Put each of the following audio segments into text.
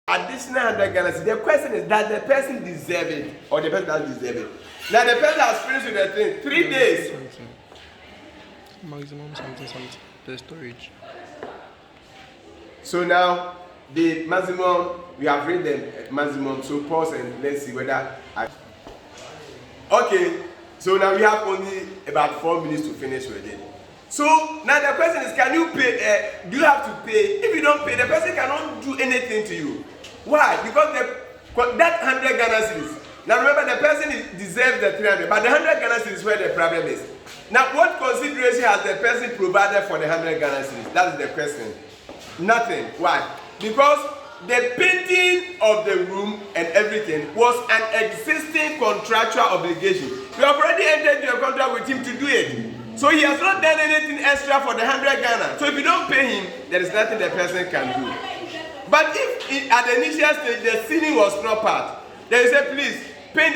additional 100 Ghana cedis. The question is, does the person deserve it or the person doesn't deserve it? Now the person has finished with the thing 3 days. Maximum something the storage. So now the maximum, we have read the maximum. So pause and let's see whether okay. So now we have only about 4 minutes to finish with it. So now the question is, can you pay? Do you have to pay? If you don't pay, the person cannot do anything to you. Why? Because that 100 Ghana cedis. Now remember, the person deserves the 300, but the 100 Ghana cedis is where the problem is. Now, what consideration has the person provided for the 100 Ghana cedis? That is the question. Nothing. Why? Because the painting of the room and everything was an existing contractual obligation. You have already entered into a contract with him to do it. So he has not done anything extra for the 100 Ghana. So if you don't pay him, there is nothing the person can do. But if at the initial stage the ceiling was not part, then you say, please pay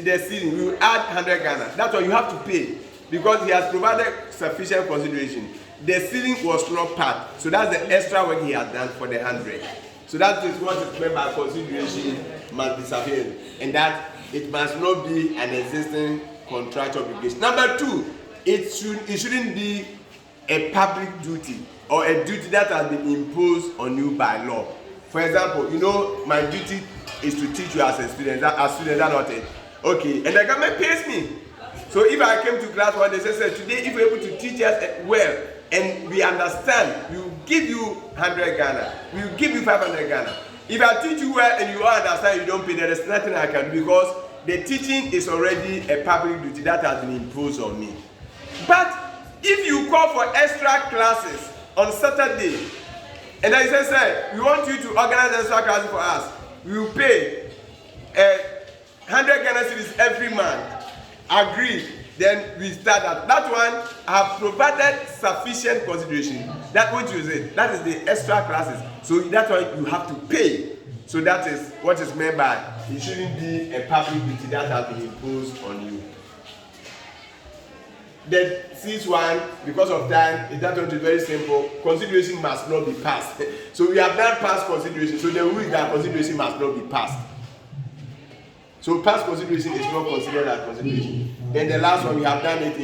the ceiling. We will add 100 Ghana. That's what you have to pay, because he has provided sufficient consideration. The ceiling was not part, so that's the extra work he has done for the 100. So that is what is meant by consideration must be sufficient, and that it must not be an existing contractual obligation. Number 2, it shouldn't be a public duty or a duty that has been imposed on you by law. For example, you know, my duty is to teach you as a student. That's not it. Okay, and the government pays me. So if I came to class one day, say, today if you're able to teach us well and we understand, we will give you 100 Ghana. We will give you 500 Ghana. If I teach you well and you all understand, you don't pay, there is nothing I can do, because the teaching is already a public duty that has been imposed on me. But if you call for extra classes on Saturday, and then you say, we want you to organize extra classes for us, we will pay 100 Ghana cedis every month. Agree. Then we start that one. I have provided sufficient consideration. That what you say, that is the extra classes. So that's why you have to pay. So that is what is meant by it shouldn't be a public duty that has been imposed on you. The sixth one, because of time, that one is very simple. Consideration must not be passed. So we have done past consideration. So the rule is that consideration must not be passed. So past consideration is not considered as consideration. Then the last one, we have done it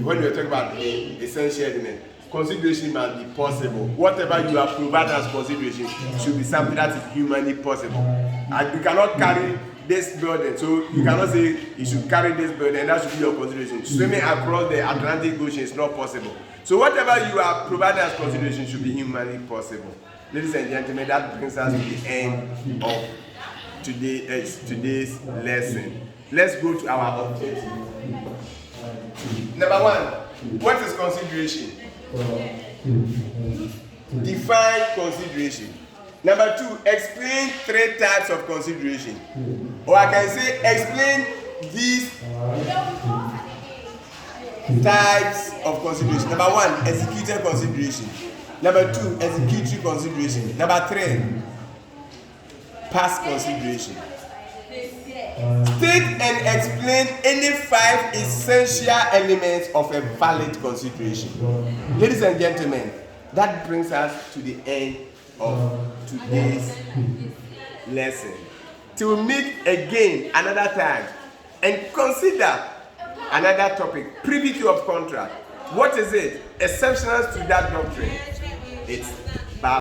when we were talking about the essential element. Consideration must be possible. Whatever you have provided as consideration should be something that is humanly possible. And you cannot carry this burden. So you cannot say you should carry this burden and that should be your consideration. Swimming across the Atlantic Ocean is not possible. So whatever you have provided as consideration should be humanly possible. Ladies and gentlemen, that brings us to the end of today's lesson. Let's go to our objective. Number 1, what is consideration? Define consideration. Number 2, explain 3 types of consideration. Or I can say, explain these types of consideration. Number 1, executed consideration. Number 2, executory consideration. Number 3, past consideration. State and explain any 5 essential elements of a valid consideration. Ladies and gentlemen, that brings us to the end of today's lesson. Till we meet again another time and consider another topic, privity of contract. What is it? Exceptions to that doctrine. It's